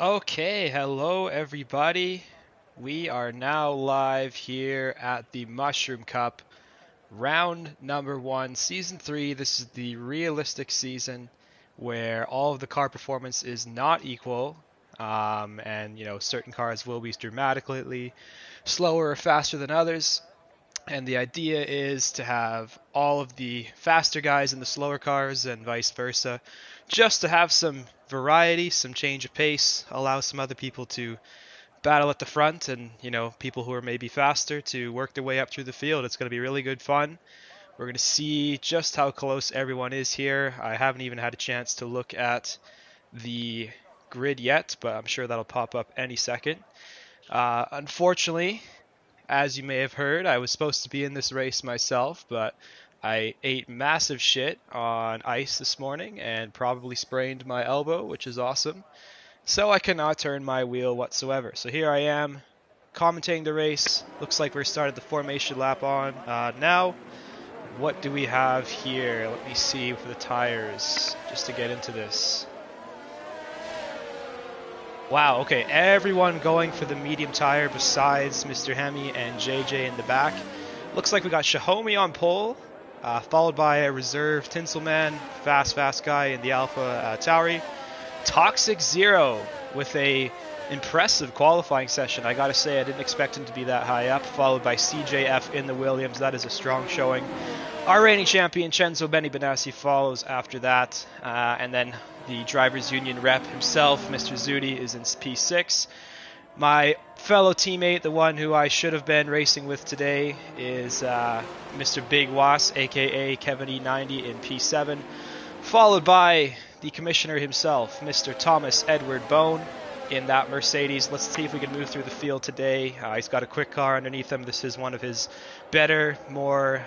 Okay, hello everybody. We are now live here at the Mushroom Cup, round number 1, season 3. This is the realistic season where all of the car performance is not equal, and certain cars will be dramatically slower or faster than others. And the idea is to have all of the faster guys in the slower cars and vice versa, just to have some variety, some change of pace, allow some other people to battle at the front and, people who are maybe faster to work their way up through the field. It's going to be really good fun. We're going to see just how close everyone is here. I haven't even had a chance to look at the grid yet, but I'm sure that'll pop up any second. Unfortunately, as you may have heard, I was supposed to be in this race myself, but I ate massive shit on ice this morning and probably sprained my elbow, which is awesome. So I cannot turn my wheel whatsoever. So here I am, commentating the race. Looks like we're started the formation lap on now. What do we have here? Let me see for the tires, just to get into this. Wow, okay, everyone going for the medium tire besides Mr. Hemi and JJ in the back. Looks like we got Xiaomi on pole, followed by a reserve Tinselman, fast guy in the Alpha Tauri. Toxic Zero with a impressive qualifying session. I gotta say, I didn't expect him to be that high up, followed by CJF in the Williams. That is a strong showing. Our reigning champion, Cenzo Benny Benassi, follows after that, and then the Drivers Union rep himself, Mr. Zudi, is in P6. My fellow teammate, the one who I should have been racing with today, is Mr. Big Was, aka Kevin E90, in P7, followed by the commissioner himself, Mr. Thomas Edward Bone, in that Mercedes. Let's see if we can move through the field today. He's got a quick car underneath him. This is one of his better, more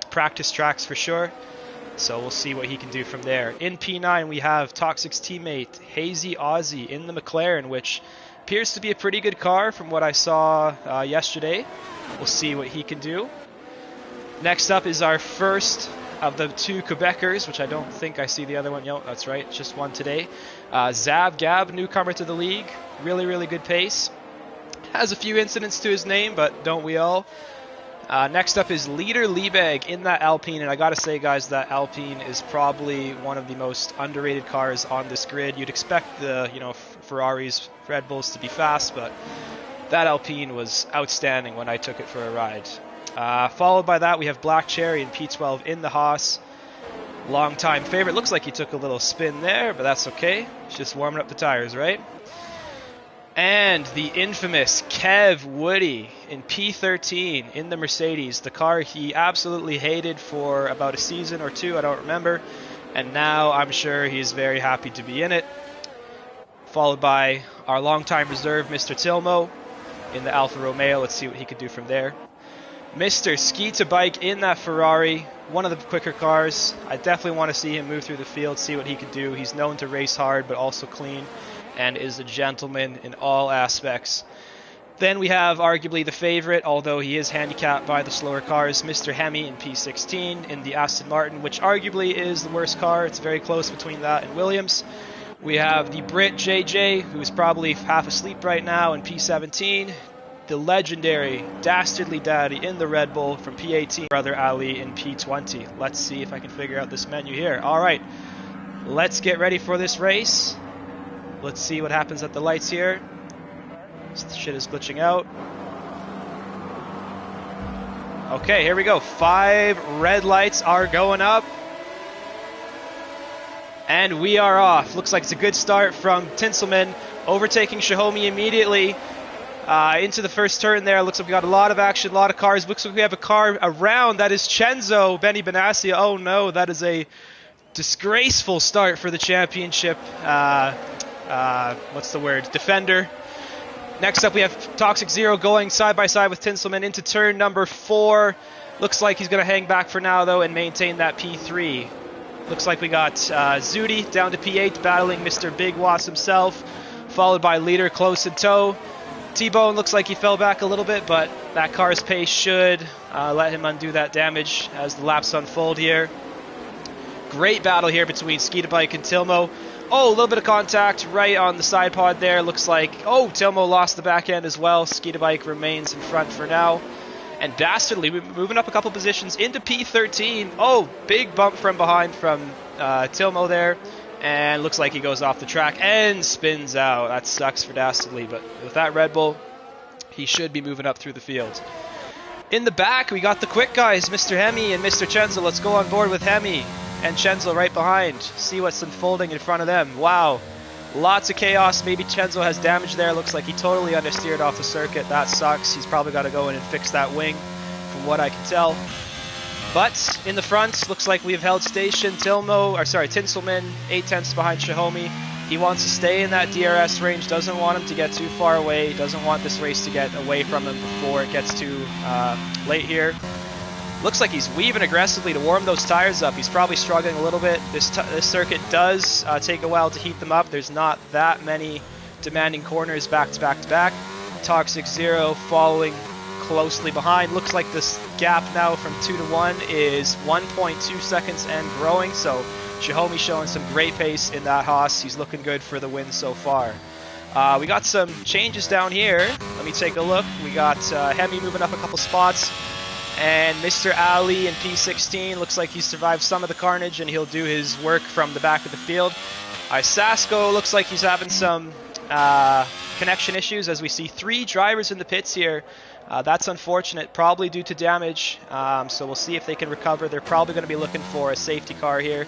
practice tracks for sure. So we'll see what he can do from there. In P9, we have Toxic's teammate, Hazy Aussie, in the McLaren, which appears to be a pretty good car from what I saw yesterday. We'll see what he can do. Next up is our first of the two Quebecers, which I don't think I see the other one. Yep, that's right, just one today. Zab Gab, newcomer to the league. Really good pace. Has a few incidents to his name, but don't we all? Next up is Leader Liebeg in that Alpine, and I gotta say, guys, that Alpine is probably one of the most underrated cars on this grid. You'd expect the, Ferraris, Red Bulls to be fast, but that Alpine was outstanding when I took it for a ride. Followed by that, we have Black Cherry in P12 in the Haas. Long-time favorite. Looks like he took a little spin there, but that's okay. It's just warming up the tires, right? And the infamous Kev Woody in P13 in the Mercedes, the car he absolutely hated for about a season or two, I don't remember. And now I'm sure he's very happy to be in it. Followed by our longtime reserve, Mr. Tilmo, in the Alfa Romeo. Let's see what he could do from there. Mr. Ski to Bike in that Ferrari, one of the quicker cars. I definitely want to see him move through the field, see what he can do. He's known to race hard, but also clean, and is a gentleman in all aspects. Then we have arguably the favorite, although he is handicapped by the slower cars, Mr. Hemi in P16 in the Aston Martin, which arguably is the worst car. It's very close between that and Williams. We have the Brit JJ, who is probably half asleep right now, in P17. The legendary Dastardly Daddy in the Red Bull from P18, Brother Ali in P20. Let's see if I can figure out this menu here. All right, let's get ready for this race. Let's see what happens at the lights here. This shit is glitching out. Okay, here we go. 5 red lights are going up. And we are off. Looks like it's a good start from Tinselman, overtaking Xiaomi immediately. Into the first turn there. Looks like we got a lot of action, a lot of cars. Looks like we have a car around. That is Cenzo Benny Benassi. Oh no, that is a disgraceful start for the championship. What's the word? Defender. Next up we have Toxic Zero going side by side with Tinselman into turn number 4. Looks like he's going to hang back for now though and maintain that P3. Looks like we got Zudi down to P8 battling Mr. Big Was himself, followed by Leader close in tow. T-Bone looks like he fell back a little bit, but that car's pace should let him undo that damage as the laps unfold here. great battle here between Skeeta Bike and Tilmo. Oh, a little bit of contact right on the side pod there. Looks like, oh, Tilmo lost the back end as well. Skeeta Bike remains in front for now. And Dastardly moving up a couple positions into P13. Oh, big bump from behind from Tilmo there. And looks like he goes off the track and spins out. That sucks for Dastardly, but with that Red Bull, he should be moving up through the field. In the back, we got the quick guys, Mr. Hemi and Mr. Chenzo. Let's go on board with Hemi and Chenzo right behind. See what's unfolding in front of them. Wow, lots of chaos. Maybe Chenzo has damage there. Looks like he totally understeered off the circuit. That sucks. He's probably got to go in and fix that wing, from what I can tell. But in the front, looks like we've held station. Tinselman, 8/10 behind Xiaomi. He wants to stay in that DRS range, doesn't want him to get too far away, doesn't want this race to get away from him before it gets too late here. Looks like he's weaving aggressively to warm those tires up. He's probably struggling a little bit. This circuit does take a while to heat them up. There's not that many demanding corners back to back to back. Toxic Zero following closely behind. Looks like this gap now from 2 to 1 is 1.2 seconds and growing, so Xiaomi showing some great pace in that Haas. He's looking good for the win so far. We got some changes down here. Let me take a look. We got Hemi moving up a couple spots. And Mr. Ali in P16 looks like he survived some of the carnage and he'll do his work from the back of the field. Sasko looks like he's having some connection issues as we see 3 drivers in the pits here. That's unfortunate, probably due to damage. So we'll see if they can recover. They're probably going to be looking for a safety car here.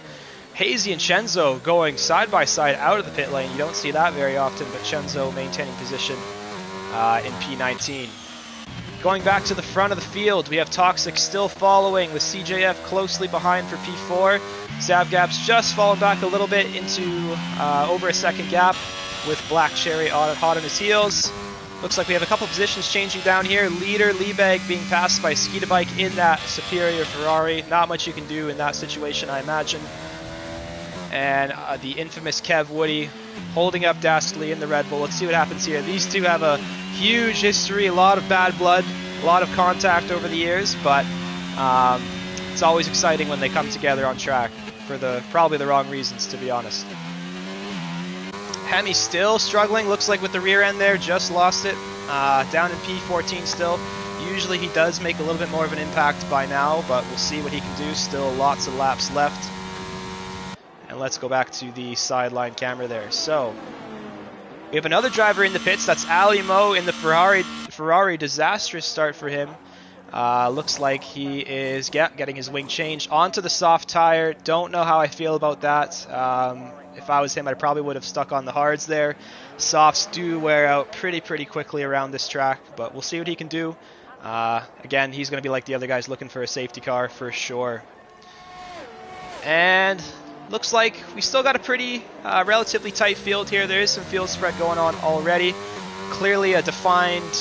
Hazy and Chenzo going side by side out of the pit lane. You don't see that very often, but Chenzo maintaining position in P19. Going back to the front of the field, we have Toxic still following with CJF closely behind for P4. Zavgab's just fallen back a little bit into over a second gap with Black Cherry hot on his heels. Looks like we have a couple positions changing down here. Leader Liebeg being passed by Skeeta Bike in that superior Ferrari. Not much you can do in that situation, I imagine. And the infamous Kev Woody holding up Dastardly in the Red Bull. Let's see what happens here. These two have a huge history, a lot of bad blood, a lot of contact over the years, but it's always exciting when they come together on track for probably the wrong reasons, to be honest. Hemi still struggling, looks like with the rear end there, just lost it. Down in P14 still. Usually he does make a little bit more of an impact by now, but we'll see what he can do. Still lots of laps left. And let's go back to the sideline camera there. So we have another driver in the pits. That's Ali Mo in the Ferrari. Disastrous start for him. Looks like he is getting his wing changed onto the soft tire. Don't know how I feel about that. If I was him, I probably would have stuck on the hards there. Softs do wear out pretty quickly around this track, but we'll see what he can do. Again, he's going to be like the other guys looking for a safety car for sure. And looks like we still got a pretty relatively tight field here. There is some field spread going on already. Clearly a defined,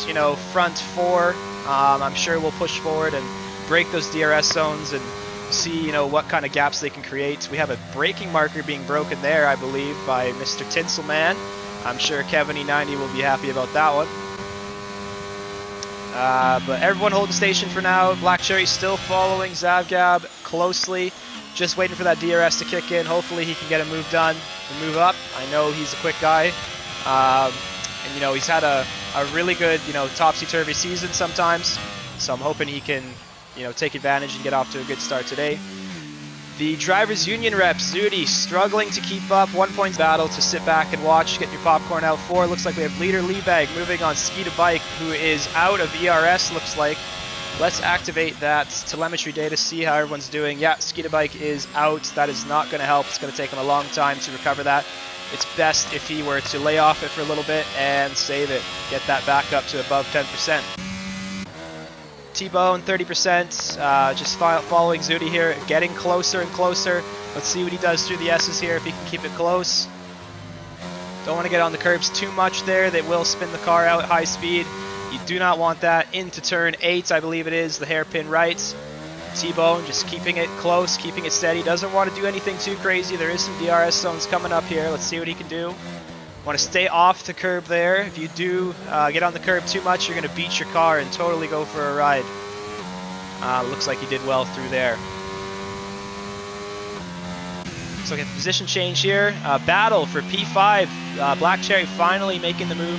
front four. I'm sure we'll push forward and break those DRS zones and see, what kind of gaps they can create. We have a braking marker being broken there, I believe, by Mr. Tinselman. I'm sure Kevin E90 will be happy about that one. But everyone holding station for now. Black Cherry still following Zavgab closely. Just waiting for that DRS to kick in. Hopefully he can get a move done and move up. I know he's a quick guy. And he's had a really good, topsy-turvy season sometimes. So I'm hoping he can, take advantage and get off to a good start today. The Drivers Union rep, Zudi, struggling to keep up. 1 point battle to sit back and watch. Get your popcorn out for. Looks like we have leader Liebeg moving on Skeeta Bike, who is out of ERS, looks like. Let's activate that telemetry data, see how everyone's doing. Yeah, Skeeta Bike is out. That is not going to help. It's going to take him a long time to recover that. It's best if he were to lay off it for a little bit and save it. Get that back up to above 10%. T-Bone, 30%. Just following Zudi here, getting closer and closer. Let's see what he does through the S's here, if he can keep it close. Don't want to get on the curbs too much there. They will spin the car out at high speed. You do not want that into turn 8, I believe it is, the hairpin right. T-Bone just keeping it close, keeping it steady. Doesn't want to do anything too crazy. There is some DRS zones coming up here. Let's see what he can do. Want to stay off the curb there. If you do get on the curb too much, you're going to beat your car and totally go for a ride. Looks like he did well through there. Looks like a position change here. Battle for P5. Black Cherry finally making the move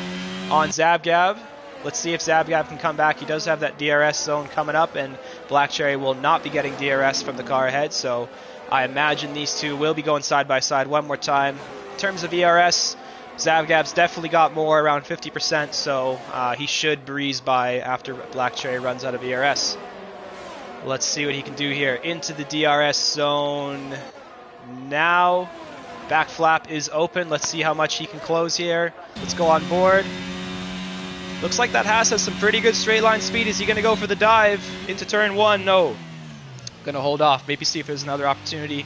on Zabgab. Let's see if Zabgab can come back. He does have that DRS zone coming up, and Black Cherry will not be getting DRS from the car ahead, so I imagine these two will be going side by side one more time. In terms of ERS, Zabgab's definitely got more, around 50%, so he should breeze by after Black Cherry runs out of ERS. Let's see what he can do here. Into the DRS zone now. Back flap is open. Let's see how much he can close here. Let's go on board. Looks like that Haas has some pretty good straight line speed. Is he going to go for the dive into turn 1? No. Going to hold off. Maybe see if there's another opportunity.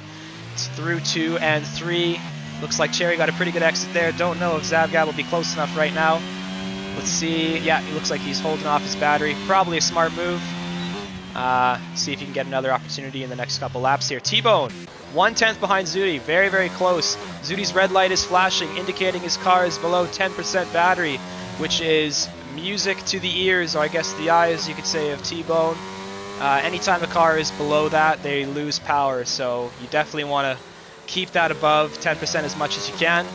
It's through 2 and 3. Looks like Cherry got a pretty good exit there. Don't know if Zabgab will be close enough right now. Let's see. Yeah, it looks like he's holding off his battery. Probably a smart move. See if he can get another opportunity in the next couple laps here. T-Bone, 1/10 behind Zudi. Very, very close. Zudi's red light is flashing, indicating his car is below 10% battery, which is music to the ears, or I guess the eyes, you could say, of T-Bone. Anytime a car is below that, they lose power, so you definitely want to keep that above 10% as much as you can.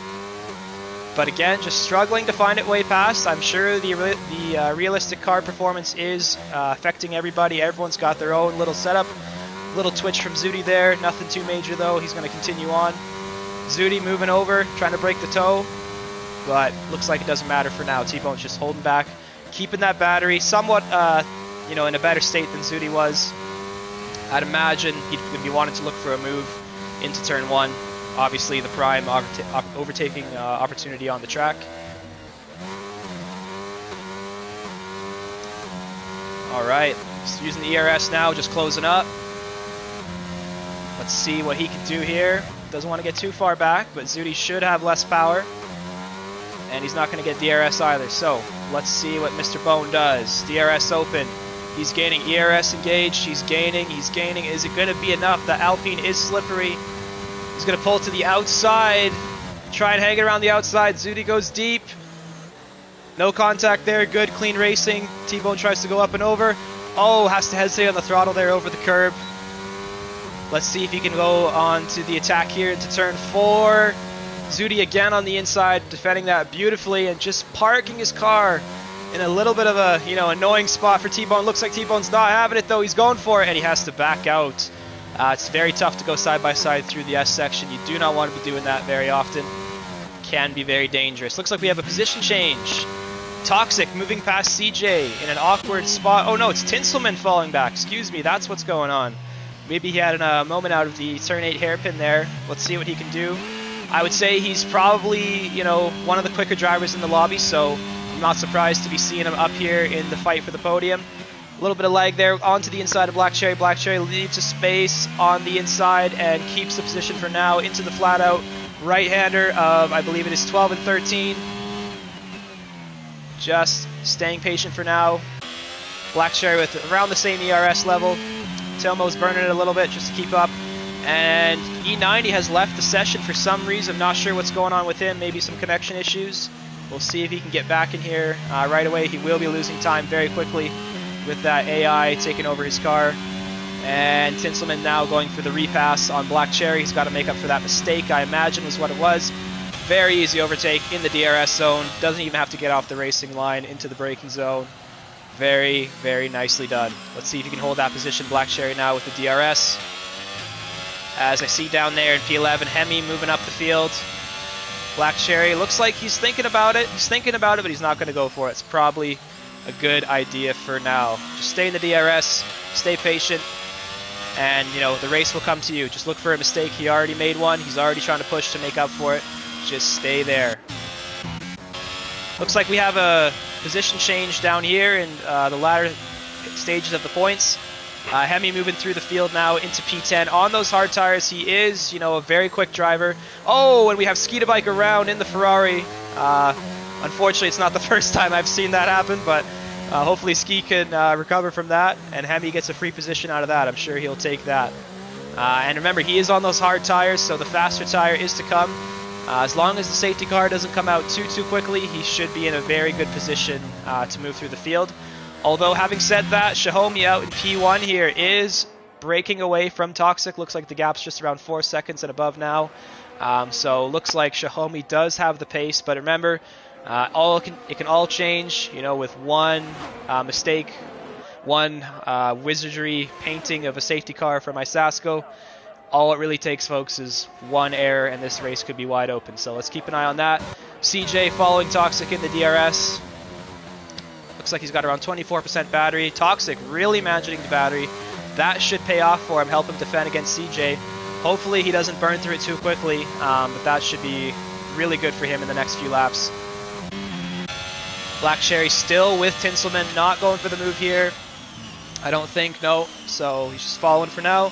But again, just struggling to find it way past. I'm sure the realistic car performance is affecting everybody. Everyone's got their own little setup. Little twitch from Zudi there. Nothing too major though. He's going to continue on. Zudi moving over, trying to break the toe. But looks like it doesn't matter for now. T-Bone's just holding back. Keeping that battery somewhat in a better state than Zudi was. I'd imagine he'd be wanting to look for a move into turn 1. Obviously, the prime overtaking opportunity on the track. All right, just using the ERS now, just closing up. Let's see what he can do here. Doesn't want to get too far back, but Zudi should have less power. And he's not going to get DRS either, so let's see what Mr. Bone does. DRS open. He's gaining. ERS engaged. He's gaining. He's gaining. Is it going to be enough? The Alpine is slippery. He's going to pull to the outside. Try and hang it around the outside. Zudi goes deep. No contact there. Good, clean racing. T-Bone tries to go up and over. Oh, has to hesitate on the throttle there over the curb. Let's see if he can go on to the attack here into turn 4. Zudi again on the inside, defending that beautifully and just parking his car in a little bit of a, annoying spot for T-Bone. Looks like T-Bone's not having it though. He's going for it and he has to back out. It's very tough to go side by side through the S section. You do not want to be doing that very often. Can be very dangerous. Looks like we have a position change. Toxic moving past CJ in an awkward spot. Oh no, it's Tinselman falling back. Excuse me, that's what's going on. Maybe he had a moment out of the turn 8 hairpin there. Let's see what he can do. I would say he's probably, one of the quicker drivers in the lobby, so I'm not surprised to be seeing him up here in the fight for the podium. A little bit of lag there onto the inside of Black Cherry. Black Cherry leaves a space on the inside and keeps the position for now into the flat out right-hander of, I believe it is 12 and 13. Just staying patient for now. Black Cherry with around the same ERS level. Tilmo's burning it a little bit just to keep up. And E90 has left the session for some reason. Not sure what's going on with him. Maybe some connection issues. We'll see if he can get back in here right away. He will be losing time very quickly with that AI taking over his car. And Tinselman now going for the repass on Black Cherry. He's got to make up for that mistake, I imagine was what it was. Very easy overtake in the DRS zone. Doesn't even have to get off the racing line into the braking zone. Very, very nicely done. Let's see if he can hold that position. Black Cherry now with the DRS. As I see down there in P11, Hemi moving up the field. Black Cherry looks like he's thinking about it. He's thinking about it, but he's not going to go for it. It's probably a good idea for now. Just stay in the DRS, stay patient, and the race will come to you. Just look for a mistake. He already made one. He's already trying to push to make up for it. Just stay there. Looks like we have a position change down here in the latter stages of the points. Hemi moving through the field now into P10 on those hard tires. He is, a very quick driver. Oh, and we have Skeeta Bike around in the Ferrari. Unfortunately, it's not the first time I've seen that happen, but hopefully Ski can recover from that, and Hemi gets a free position out of that. I'm sure he'll take that. And remember, he is on those hard tires, so the faster tire is to come. As long as the safety car doesn't come out too quickly, he should be in a very good position to move through the field. Although, having said that, Xiaomi out in P1 here is breaking away from Toxic. Looks like the gap's just around 4 seconds and above now. So looks like Xiaomi does have the pace, but remember, it can all change, you know, with one mistake, one wizardry painting of a safety car from Isasko. All it really takes, folks, is one error, and this race could be wide open. So let's keep an eye on that. CJ following Toxic in the DRS. Looks like he's got around 24% battery. Toxic really managing the battery. That should pay off for him, help him defend against CJ. Hopefully he doesn't burn through it too quickly, but that should be really good for him in the next few laps. Black Cherry still with Tinselman, not going for the move here. I don't think, no. So he's just following for now.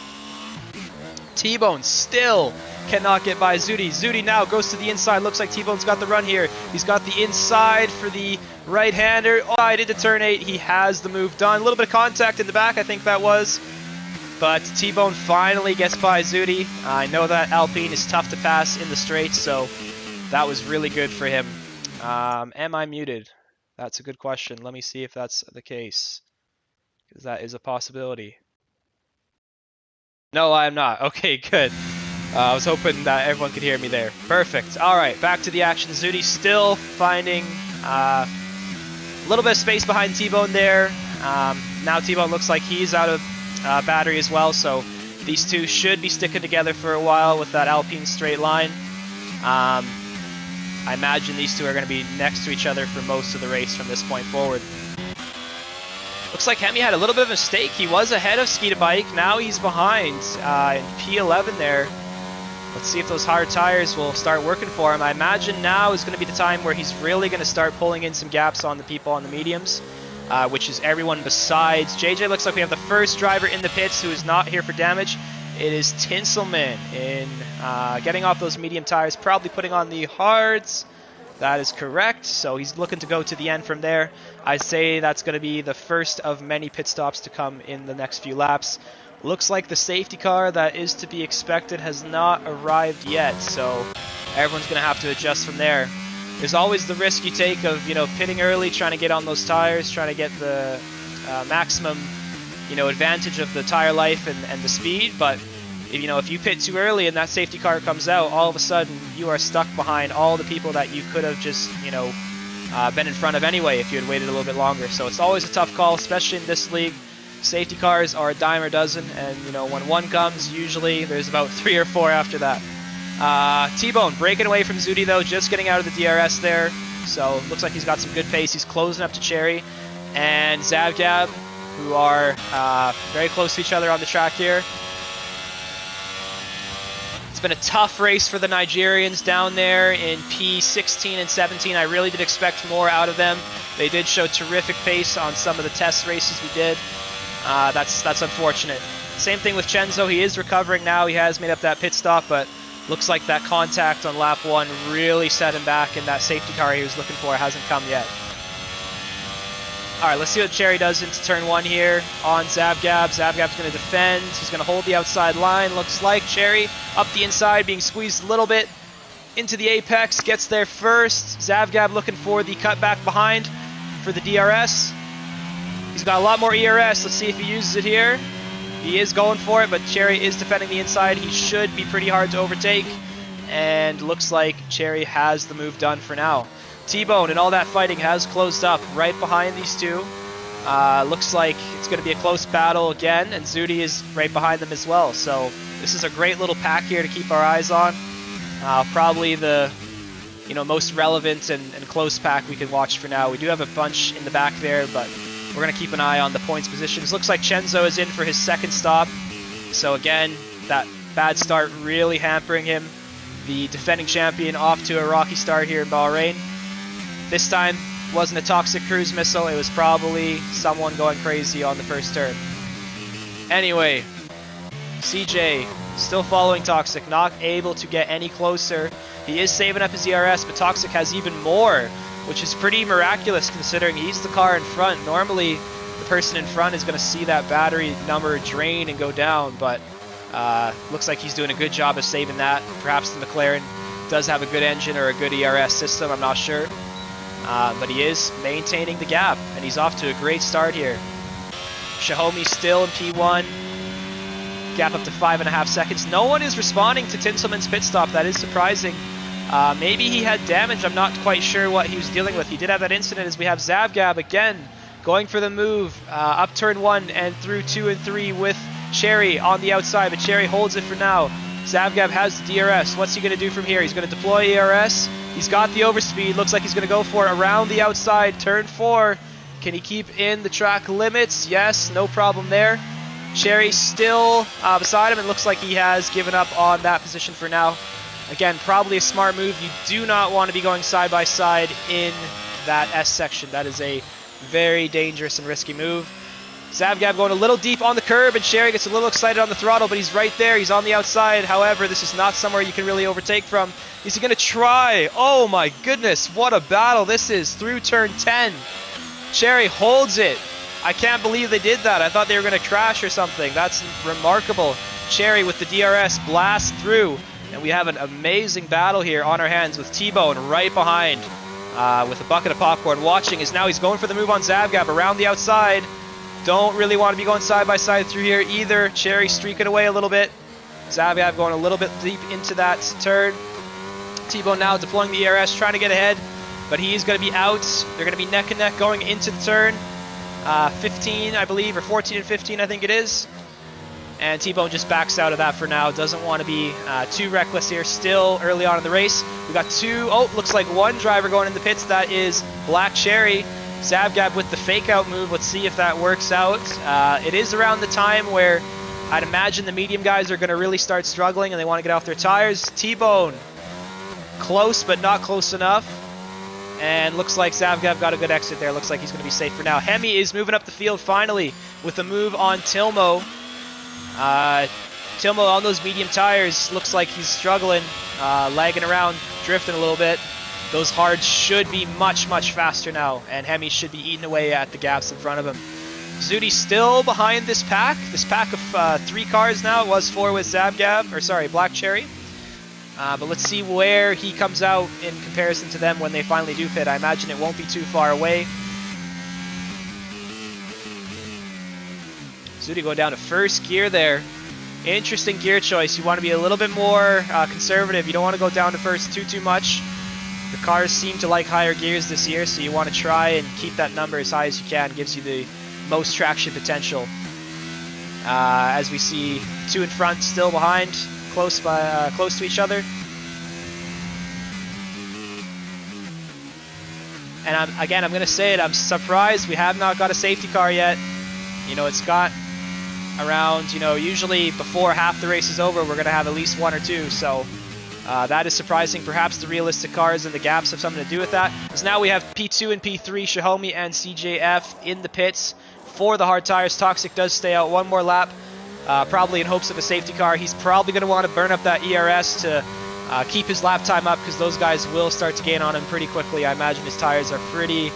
T-Bone still cannot get by Zudi. Zudi now goes to the inside. Looks like T-Bone's got the run here. He's got the inside for the right-hander. Oh, I did to turn 8. He has the move done. A little bit of contact in the back, I think that was. But T-Bone finally gets by Zudi. I know that Alpine is tough to pass in the straights, so that was really good for him. Am I muted? That's a good question. Let me see if that's the case, because that is a possibility. No, I'm not. Okay, good. I was hoping that everyone could hear me there. Perfect. All right, back to the action. Zudi still finding a little bit of space behind T-Bone there. Now T-Bone looks like he's out of battery as well, so these two should be sticking together for a while with that Alpine straight line. I imagine these two are going to be next to each other for most of the race from this point forward. Looks like Hemi had a little bit of a mistake. He was ahead of Skeeta Bike. Now he's behind in P11 there. Let's see if those hard tires will start working for him. I imagine now is going to be the time where he's really going to start pulling in some gaps on the people on the mediums, which is everyone besides JJ. Looks like we have the first driver in the pits who is not here for damage. It is Tinselman in getting off those medium tires, probably putting on the hards. That is correct. So he's looking to go to the end from there. I say that's going to be the first of many pit stops to come in the next few laps. Looks like the safety car that is to be expected has not arrived yet, so everyone's going to have to adjust from there. There's always the risk you take of, you know, pitting early, trying to get on those tires, trying to get the maximum, you know, advantage of the tire life and the speed, but if you pit too early and that safety car comes out, all of a sudden you are stuck behind all the people that you could have just, been in front of anyway if you had waited a little bit longer. So it's always a tough call, especially in this league. Safety cars are a dime or a dozen, and when one comes, usually there's about 3 or 4 after that. T-Bone breaking away from Zudi though, just getting out of the DRS there. So looks like he's got some good pace. He's closing up to Cherry and Zavgab, who are very close to each other on the track here. It's been a tough race for the Nigerians down there in P16 and 17. I really did expect more out of them. They did show terrific pace on some of the test races we did. That's unfortunate. Same thing with Chenzo. He is recovering now. He has made up that pit stop, but looks like that contact on lap 1 really set him back, and that safety car he was looking for hasn't come yet. Alright, let's see what Cherry does into turn 1 here on Zavgab. Zavgab's going to defend. He's going to hold the outside line. Looks like Cherry up the inside, being squeezed a little bit into the apex. Gets there first. Zavgab looking for the cutback behind for the DRS. He's got a lot more ERS. Let's see if he uses it here. He is going for it, but Cherry is defending the inside. He should be pretty hard to overtake. And looks like Cherry has the move done for now. T-Bone and all that fighting has closed up right behind these two. Looks like it's going to be a close battle again, and Zudi is right behind them as well. So this is a great little pack here to keep our eyes on. Probably the most relevant and close pack we can watch for now. We do have a bunch in the back there, but we're going to keep an eye on the points positions. Looks like Chenzo is in for his second stop. So again, that bad start really hampering him. The defending champion off to a rocky start here in Bahrain. This time wasn't a toxic cruise missile, it was probably someone going crazy on the first turn. Anyway, CJ still following Toxic, not able to get any closer. He is saving up his ERS, but Toxic has even more, which is pretty miraculous considering he's the car in front. Normally, the person in front is going to see that battery number drain and go down, but looks like he's doing a good job of saving that. Perhaps the McLaren does have a good engine or a good ERS system, I'm not sure. But he is maintaining the gap, and he's off to a great start here. Xiaomi still in P1. gap up to 5.5 seconds. No one is responding to Tinselman's pit stop. That is surprising. Maybe he had damage. I'm not quite sure what he was dealing with. He did have that incident as we have Zavgab again going for the move up turn 1 and through 2 and 3 with Cherry on the outside, but Cherry holds it for now. Zavgab has the DRS. What's he going to do from here? He's going to deploy ERS. He's got the overspeed. Looks like he's going to go for it around the outside. Turn 4. Can he keep in the track limits? Yes, no problem there. Cherry still beside him, and looks like he has given up on that position for now. Again, probably a smart move. You do not want to be going side by side in that S section. That is a very dangerous and risky move. Zavgab going a little deep on the curb, and Cherry gets a little excited on the throttle, but he's right there. He's on the outside. However, this is not somewhere you can really overtake from. Is he going to try? Oh my goodness, what a battle this is through turn 10. Cherry holds it. I can't believe they did that. I thought they were going to crash or something. That's remarkable. Cherry with the DRS blast through, and we have an amazing battle here on our hands with T-Bone right behind with a bucket of popcorn watching. Now he's going for the move on Zavgab around the outside. Don't really want to be going side by side through here either. Cherry streaking away a little bit. Zavgab going a little bit deep into that turn. T-Bone now deploying the ERS, trying to get ahead, but he's going to be out. They're going to be neck and neck going into the turn. 15, I believe, or 14 and 15, I think it is. And T-Bone just backs out of that for now. Doesn't want to be too reckless here. Still early on in the race. We got looks like one driver going in the pits. That is Black Cherry. Zavgab with the fake out move. Let's see if that works out. It is around the time where I'd imagine the medium guys are going to really start struggling and they want to get off their tires. T-Bone close, but not close enough. And looks like Zavgab got a good exit there. Looks like he's going to be safe for now. Hemi is moving up the field finally with a move on Tilmo. Tilmo on those medium tires looks like he's struggling, lagging around, drifting a little bit. Those hards should be much, much faster now, and Hemi should be eating away at the gaps in front of him. Zudi still behind this pack of 3 cars now. It was 4 with Black Cherry. But let's see where he comes out in comparison to them when they finally do pit. I imagine it won't be too far away. Zudi going down to first gear there. Interesting gear choice. You want to be a little bit more conservative. You don't want to go down to first too much. The cars seem to like higher gears this year, so you want to try and keep that number as high as you can. Gives you the most traction potential. As we see 2 in front, still behind, close to each other. And I'm going to say it, I'm surprised we have not got a safety car yet. You know, it's got around, usually before half the race is over, we're going to have at least 1 or 2. So that is surprising. Perhaps the realistic cars and the gaps have something to do with that. Because now we have P2 and P3, Xiaomi and CJF in the pits for the hard tires. Toxic does stay out 1 more lap, probably in hopes of a safety car. He's probably going to want to burn up that ERS to keep his lap time up, because those guys will start to gain on him pretty quickly. I imagine his tires are pretty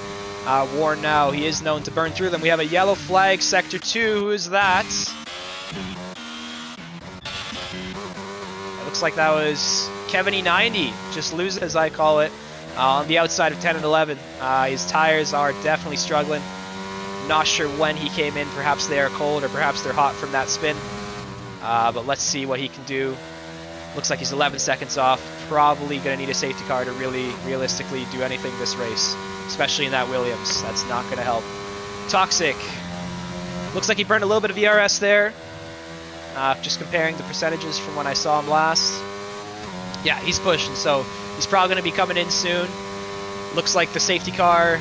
worn now. He is known to burn through them. We have a yellow flag, Sector 2. Who is that? It looks like that was Kevin E90, just losing, as I call it, on the outside of 10 and 11. His tires are definitely struggling. Not sure when he came in. Perhaps they are cold, or perhaps they're hot from that spin. But let's see what he can do. Looks like he's 11 seconds off. Probably going to need a safety car to really realistically do anything this race, especially in that Williams. That's not going to help. Toxic. Looks like he burned a little bit of ERS there. Just comparing the percentages from when I saw him last. Yeah, he's pushing, so he's probably going to be coming in soon. Looks like the safety car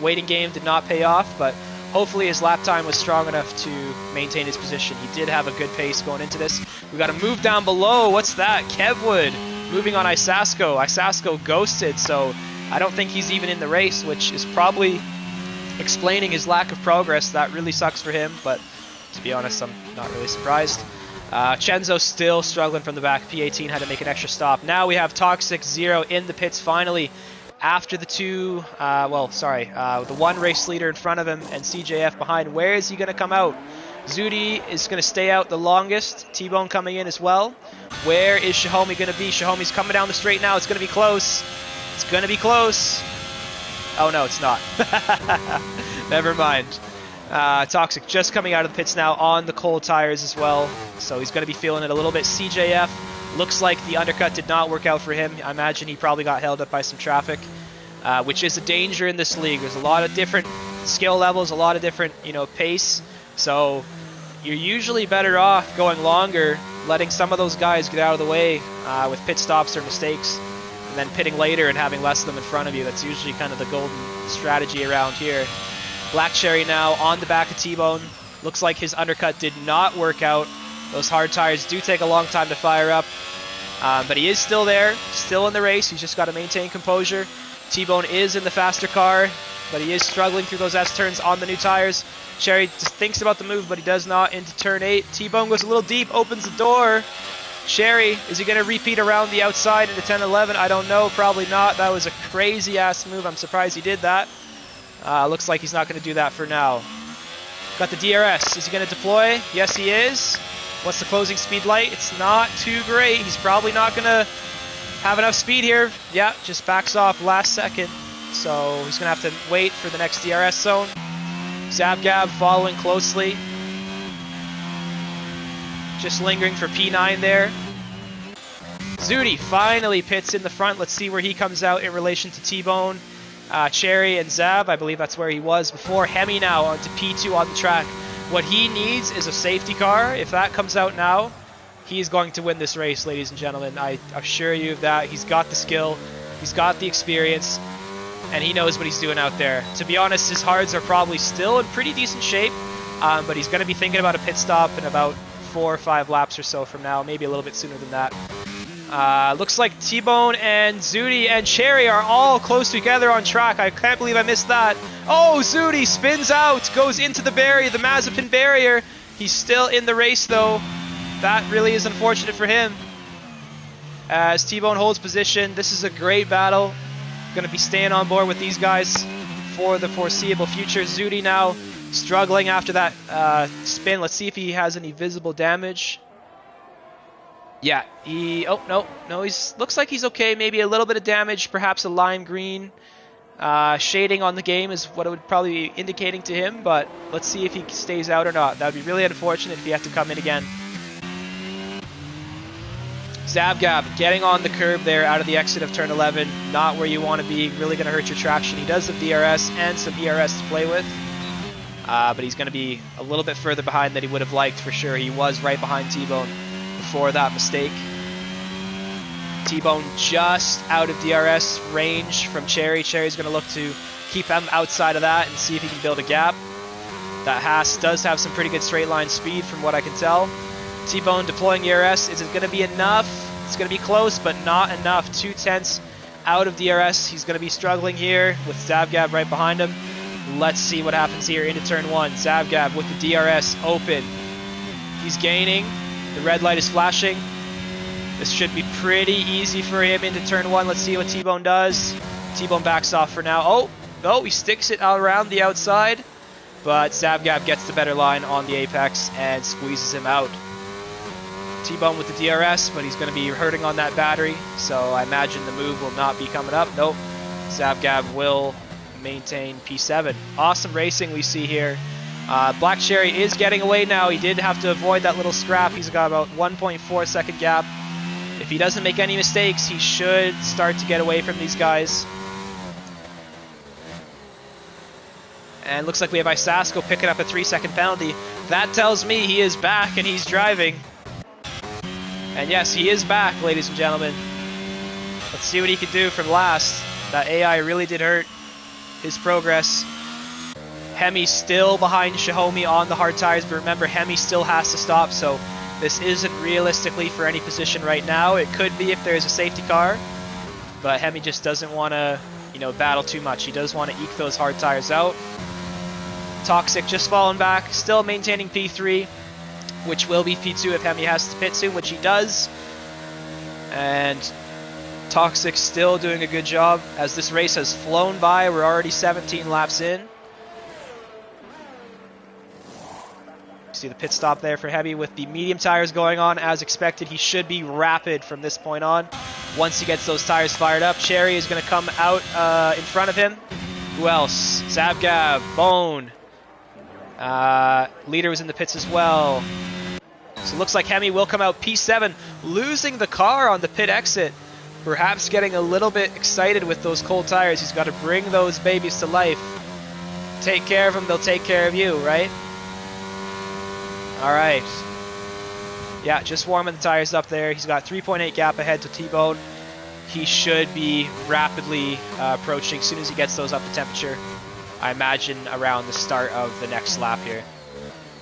waiting game did not pay off, but hopefully his lap time was strong enough to maintain his position. He did have a good pace going into this. We got a move down below. What's that? Kevwood moving on Isasko. Isasko ghosted, so I don't think he's even in the race, which is probably explaining his lack of progress. That really sucks for him, but to be honest, I'm not really surprised. Chenzo still struggling from the back. P18 had to make an extra stop. Now we have Toxic Zero in the pits finally, after the the 1 race leader in front of him and CJF behind. Where is he going to come out? Zudi is going to stay out the longest. T-Bone coming in as well. Where is Xiaomi going to be? Xiaomi's coming down the straight now. It's going to be close. It's going to be close. Oh no, it's not. Never mind. Toxic just coming out of the pits now on the cold tires as well, so he's going to be feeling it a little bit. CJF looks like the undercut did not work out for him. I imagine he probably got held up by some traffic, which is a danger in this league. There's a lot of different skill levels, a lot of different, pace, so you're usually better off going longer, letting some of those guys get out of the way with pit stops or mistakes, and then pitting later and having less of them in front of you. That's usually kind of the golden strategy around here. Black Cherry now on the back of T-Bone. Looks like his undercut did not work out. Those hard tires do take a long time to fire up, but he is still there, still in the race. He's just got to maintain composure. T-Bone is in the faster car, but he is struggling through those S-turns on the new tires. Cherry just thinks about the move, but he does not into turn 8. T-Bone goes a little deep, opens the door. Cherry, is he going to repeat around the outside into 10-11? I don't know, probably not. That was a crazy-ass move. I'm surprised he did that. Looks like he's not going to do that for now. Got the DRS. Is he going to deploy? Yes, he is. What's the closing speed light? It's not too great. He's probably not going to have enough speed here. Yeah, just backs off last second. So he's going to have to wait for the next DRS zone. Zabgab following closely. Just lingering for P9 there. Zudi finally pits in the front. Let's see where he comes out in relation to T-Bone. Cherry and Zab, I believe that's where he was before. Hemi now onto P2 on the track. What he needs is a safety car. If that comes out now, he's going to win this race, ladies and gentlemen. I assure you of that. He's got the skill, he's got the experience, and he knows what he's doing out there. To be honest, his hards are probably still in pretty decent shape, but he's going to be thinking about a pit stop in about 4 or 5 laps or so from now, maybe a little bit sooner than that. Looks like T-Bone and Zudi and Cherry are all close together on track. I can't believe I missed that. Oh, Zudi spins out, goes into the barrier, the Mazepin barrier. He's still in the race though. That really is unfortunate for him. As T-Bone holds position, this is a great battle. Going to be staying on board with these guys for the foreseeable future. Zudi now struggling after that spin. Let's see if he has any visible damage. Yeah, oh, no, looks like he's okay. Maybe a little bit of damage, perhaps a lime green. Shading on the game is what it would probably be indicating to him, but let's see if he stays out or not. That would be really unfortunate if he had to come in again. Zabgab getting on the curb there out of the exit of turn 11. Not where you want to be, really going to hurt your traction. He does have DRS and some ERS to play with, but he's going to be a little bit further behind than he would have liked for sure. He was right behind T-Bone before that mistake. T-Bone just out of DRS range from Cherry. Cherry's going to look to keep him outside of that and see if he can build a gap. That Haas does have some pretty good straight line speed from what I can tell. T-Bone deploying ERS. Is it going to be enough? It's going to be close, but not enough. 2/10 out of DRS. He's going to be struggling here with Zabgab right behind him. Let's see what happens here into turn 1. Zabgab with the DRS open. He's gaining. The red light is flashing. This should be pretty easy for him into turn 1. Let's see what T-Bone does. T-Bone backs off for now. Oh, no, he sticks it around the outside, but Zabgab gets the better line on the apex and squeezes him out. T-Bone with the DRS, but he's going to be hurting on that battery, so I imagine the move will not be coming up. Nope. Zabgab will maintain P7. Awesome racing we see here. Black Cherry is getting away now. He did have to avoid that little scrap. He's got about 1.4 second gap. If he doesn't make any mistakes, he should start to get away from these guys. And looks like we have Isasko picking up a 3-second penalty. That tells me he is back and he's driving. And yes, he is back, ladies and gentlemen. Let's see what he can do from last. That AI really did hurt his progress. Hemi still behind Xiaomi on the hard tires, but remember, Hemi still has to stop, so this isn't realistically for any position right now. It could be if there's a safety car, but Hemi just doesn't want to, battle too much. He does want to eke those hard tires out. Toxic just falling back, still maintaining P3, which will be P2 if Hemi has to pit soon, which he does. And Toxic still doing a good job as this race has flown by. We're already 17 laps in. See the pit stop there for Hemi with the medium tires going on as expected. He should be rapid from this point on. Once he gets those tires fired up, Cherry is going to come out in front of him. Who else? Zabgab, Bone. Leader was in the pits as well. So it looks like Hemi will come out P7, losing the car on the pit exit. Perhaps getting a little bit excited with those cold tires. He's got to bring those babies to life. Take care of them, they'll take care of you, right? All right. Yeah, just warming the tires up there. He's got 3.8 gap ahead to T-Bone. He should be rapidly approaching as soon as he gets those up to temperature. I imagine around the start of the next lap here.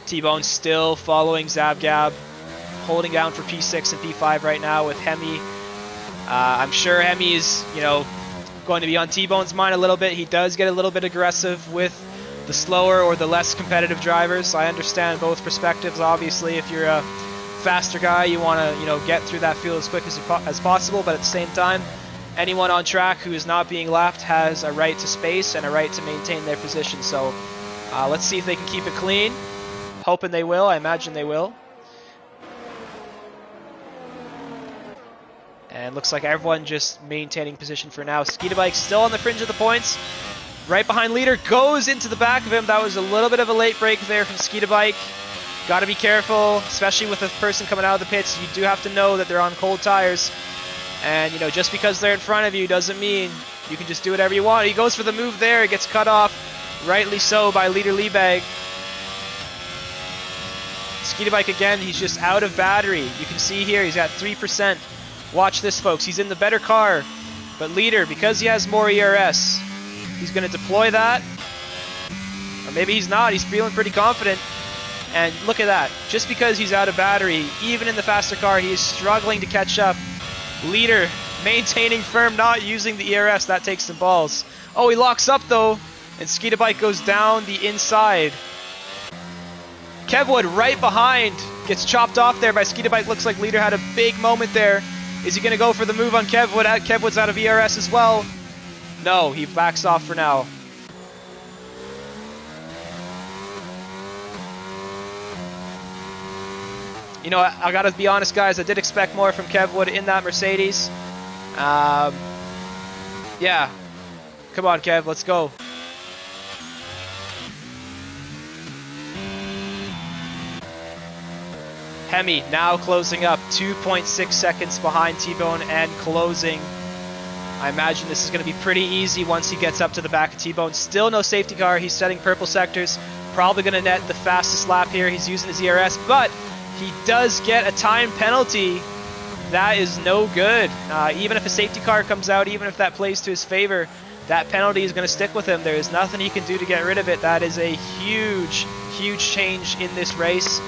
T-Bone still following Zabgab, holding down for P6 and P5 right now with Hemi. I'm sure Hemi is, going to be on T-Bone's mind a little bit. He does get a little bit aggressive with the slower or the less competitive drivers. I understand both perspectives. Obviously, if you're a faster guy, you want to, get through that field as quick as possible. But at the same time, anyone on track who is not being lapped has a right to space and a right to maintain their position. So let's see if they can keep it clean. Hoping they will. I imagine they will. And looks like everyone just maintaining position for now. Skeeter Bike still on the fringe of the points. Right behind leader, goes into the back of him. That was a little bit of a late break there from Skeeter Bike. Got to be careful, especially with a person coming out of the pits. You do have to know that they're on cold tires. And, just because they're in front of you doesn't mean you can just do whatever you want. He goes for the move there. It gets cut off, rightly so, by leader Liebag. Skeeter Bike again, he's just out of battery. You can see here he's got 3%. Watch this, folks. He's in the better car. But leader, because he has more ERS, he's going to deploy that. Or maybe he's not. He's feeling pretty confident. And look at that. Just because he's out of battery, even in the faster car, he is struggling to catch up. Leader maintaining firm, not using the ERS. That takes some balls. Oh, he locks up, though. And Skeeter Bike goes down the inside. Kevwood right behind, gets chopped off there by Skeeter Bike. Looks like leader had a big moment there. Is he going to go for the move on Kevwood? Kevwood's out of ERS as well. No, he backs off for now. I got to be honest, guys. I did expect more from Kevwood in that Mercedes. Yeah. Come on, Kev. Let's go. Hemi now closing up, 2.6 seconds behind T-Bone and closing. I imagine this is going to be pretty easy once he gets up to the back of T-Bone. Still no safety car. He's setting purple sectors. Probably going to net the fastest lap here. He's using his ERS, but he does get a time penalty. That is no good. Even if a safety car comes out, even if that plays to his favor, that penalty is going to stick with him. There is nothing he can do to get rid of it. That is a huge, huge change in this race.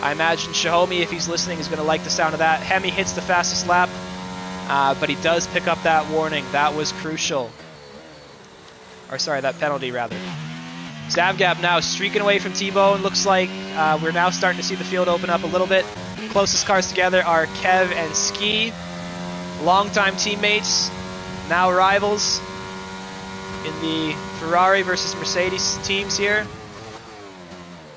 I imagine Shahomi, if he's listening, is going to like the sound of that. Hemi hits the fastest lap, but he does pick up that warning. That was crucial. Or sorry, that penalty, rather. Zabgab now streaking away from T-Bone. Looks like we're now starting to see the field open up a little bit. Closest cars together are Kev and Ski. Longtime teammates, now rivals in the Ferrari versus Mercedes teams here.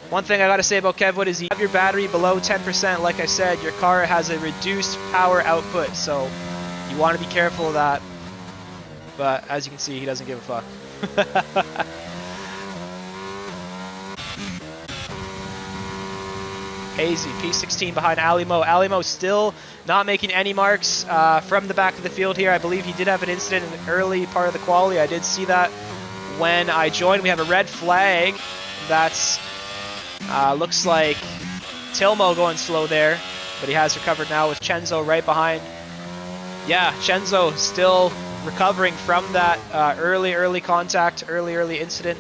One thing I got to say about Kevwood is you have your battery below 10%. Like I said, your car has a reduced power output, so you want to be careful of that. But as you can see, he doesn't give a fuck. Hazy, P16 behind Alimo. Alimo still not making any marks from the back of the field here. I believe he did have an incident in the early part of the quali. I did see that when I joined. We have a red flag. That's looks like Tilmo going slow there, but he has recovered now with Chenzo right behind. Yeah, Chenzo still recovering from that early contact, early incident.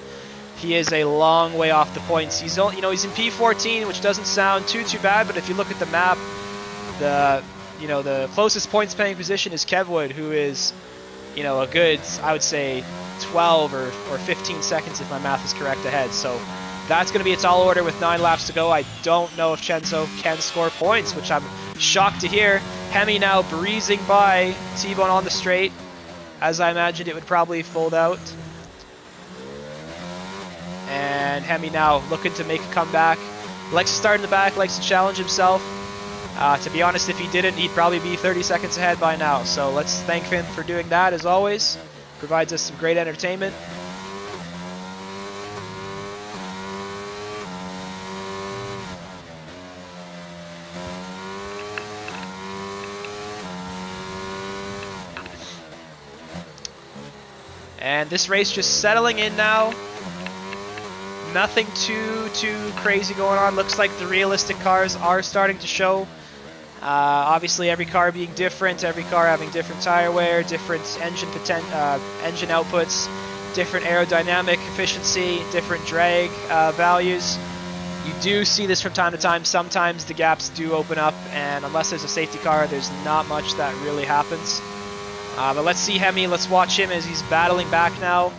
He is a long way off the points. He's he's in P14, which doesn't sound too bad, but if you look at the map, the closest points paying position is Kevwood, who is a good, I would say, 12 or 15 seconds if my math is correct ahead. So that's going to be a tall order with 9 laps to go. I don't know if Chenzo can score points, which I'm shocked to hear. Hemi now breezing by T-Bone on the straight. As I imagined, it would probably fold out. And Hemi now looking to make a comeback. Likes to start in the back, likes to challenge himself. To be honest, if he didn't, he'd probably be 30 seconds ahead by now. So let's thank him for doing that, as always. Provides us some great entertainment. And this race just settling in now. Nothing too crazy going on. Looks like the realistic cars are starting to show. Obviously, every car being different, every car having different tire wear, different engine outputs, different aerodynamic efficiency, different drag values. You do see this from time to time. Sometimes the gaps do open up, and unless there's a safety car, there's not much that really happens. But let's see Hemi. Let's watch him as he's battling back now.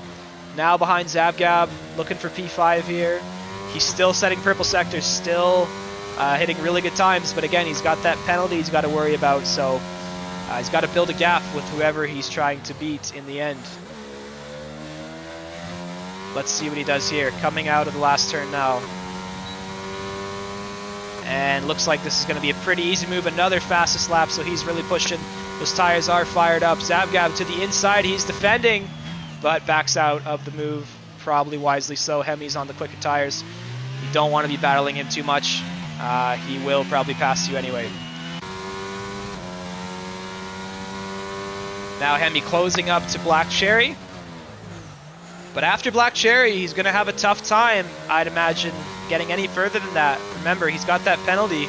Now behind Zabgab, looking for P5 here. He's still setting purple sectors, still hitting really good times, but again, he's got that penalty he's got to worry about, so he's got to build a gap with whoever he's trying to beat in the end. Let's see what he does here, coming out of the last turn now. And looks like this is going to be a pretty easy move, another fastest lap, so he's really pushing. Those tires are fired up. Zabgab to the inside, he's defending, but backs out of the move, probably wisely so. Hemi's on the quicker tires. You don't want to be battling him too much. He will probably pass you anyway. Now Hemi closing up to Black Cherry. But after Black Cherry, he's going to have a tough time, I'd imagine, getting any further than that. Remember, he's got that penalty.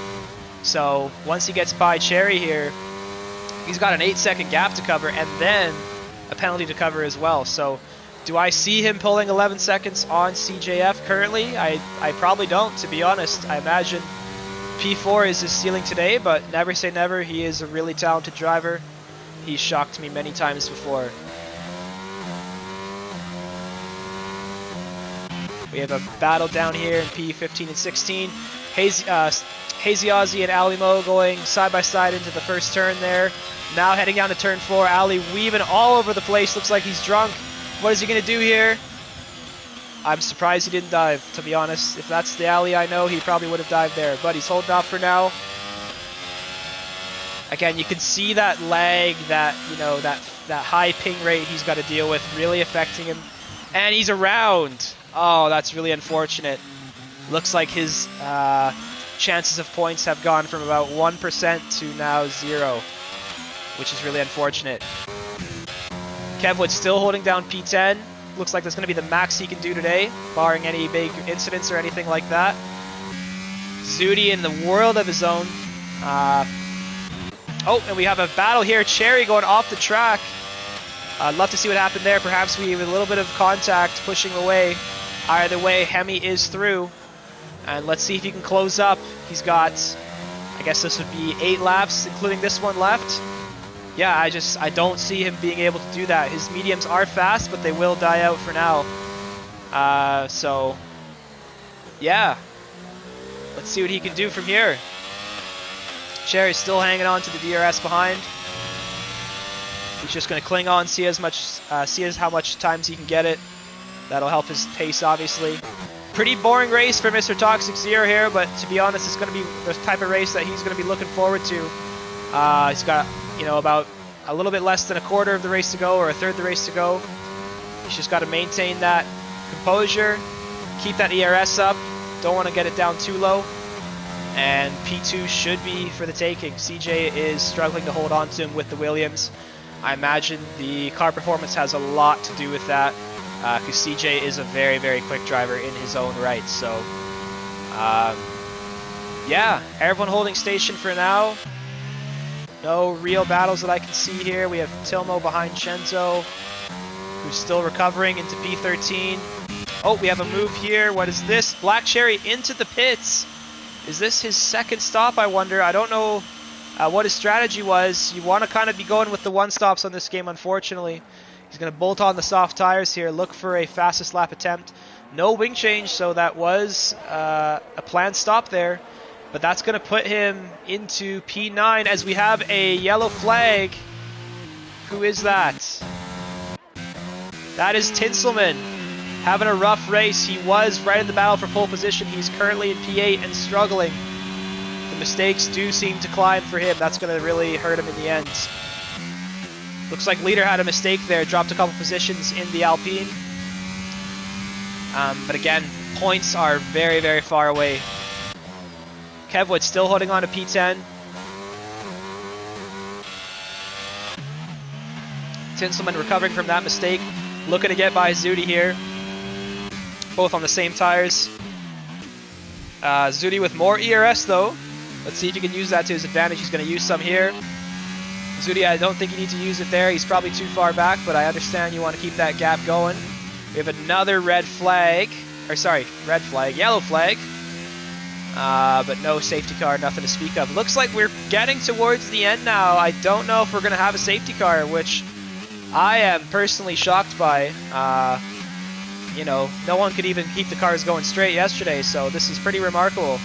So once he gets by Cherry here, he's got an 8-second gap to cover and then a penalty to cover as well. So do I see him pulling 11 seconds on CJF currently? I probably don't, to be honest. I imagine P4 is his ceiling today, but never say never. He is a really talented driver. He's shocked me many times before. We have a battle down here in P15 and 16. Hazy Ozzy and Ali Mo going side by side into the first turn there. Now heading down to turn 4. Ali weaving all over the place. Looks like he's drunk. What is he going to do here? I'm surprised he didn't dive, to be honest. If that's the Ali I know, he probably would have dived there. But he's holding off for now. Again, you can see that lag, that, you know, that high ping rate he's got to deal with really affecting him. And he's around. Oh, that's really unfortunate. Looks like his chances of points have gone from about 1% to now 0, which is really unfortunate. Kevwood still holding down P10. Looks like that's going to be the max he can do today, barring any big incidents or anything like that. Zudi in the world of his own. Oh, and we have a battle here. Cherry going off the track. I'd love to see what happened there. Perhaps we have a little bit of contact pushing away. Either way, Hemi is through. And let's see if he can close up. He's got, I guess this would be 8 laps, including this one left. Yeah, I don't see him being able to do that. His mediums are fast, but they will die out for now. So, yeah. Let's see what he can do from here. Cherry's still hanging on to the DRS behind. He's just going to cling on, see how much times he can get it. That'll help his pace, obviously. Pretty boring race for Mr. Toxic Zero here, but to be honest, it's going to be the type of race that he's going to be looking forward to. He's got, you know, about a little bit less than a quarter of the race to go, or a third of the race to go. He's just got to maintain that composure, keep that ERS up, don't want to get it down too low, and P2 should be for the taking. CJ is struggling to hold on to him with the Williams. I imagine the car performance has a lot to do with that, because CJ is a very, very quick driver in his own right. So, yeah, everyone holding station for now. No real battles that I can see here. We have Tilmo behind Shenzo, who's still recovering into P13. Oh, we have a move here. What is this? Black Cherry into the pits. Is this his second stop, I wonder? I don't know what his strategy was. You want to kind of be going with the one-stops on this game, unfortunately. He's going to bolt on the soft tires here, look for a fastest lap attempt. No wing change, so that was a planned stop there. But that's going to put him into P9 as we have a yellow flag. Who is that? That is Tinselman. Having a rough race. He was right in the battle for pole position. He's currently in P8 and struggling. The mistakes do seem to climb for him. That's going to really hurt him in the end. Looks like leader had a mistake there. Dropped a couple positions in the Alpine. But again, points are very, very far away. Kevwood still holding on to P10. Tinselman recovering from that mistake. looking to get by Zudi here. Both on the same tires. Zudi with more ERS though. Let's see if he can use that to his advantage. He's going to use some here. Zudi, I don't think you need to use it there. He's probably too far back, but I understand you want to keep that gap going. We have another red flag. Or sorry, red flag. Yellow flag. But no safety car, nothing to speak of. Looks like we're getting towards the end now. I don't know if we're going to have a safety car, which I am personally shocked by. You know, no one could even keep the cars going straight yesterday, so this is pretty remarkable.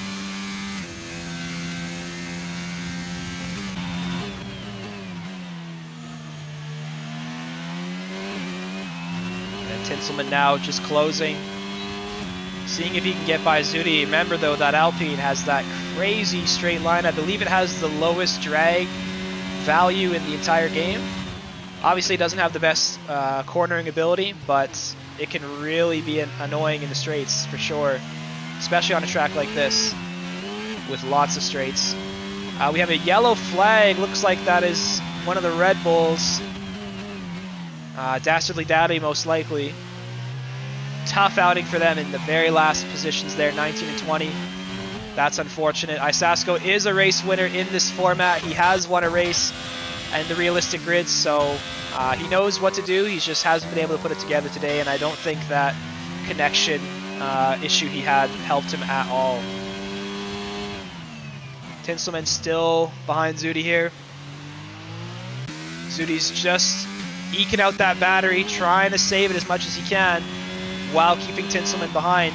And Tinselman now just closing. Seeing if he can get by Zudi. Remember though, that Alpine has that crazy straight line. I believe it has the lowest drag value in the entire game. Obviously it doesn't have the best cornering ability, but it can really be annoying in the straights for sure. Especially on a track like this with lots of straights. We have a yellow flag. Looks like that is one of the Red Bulls. Dastardly Daddy most likely. Tough outing for them in the very last positions there, 19 and 20. That's unfortunate. Isasko is a race winner in this format. He has won a race in the realistic grids, so he knows what to do. He just hasn't been able to put it together today, and I don't think that connection issue he had helped him at all. Tinselman still behind Zudi here. Zudi's just eking out that battery, trying to save it as much as he can, while keeping Tinselman behind.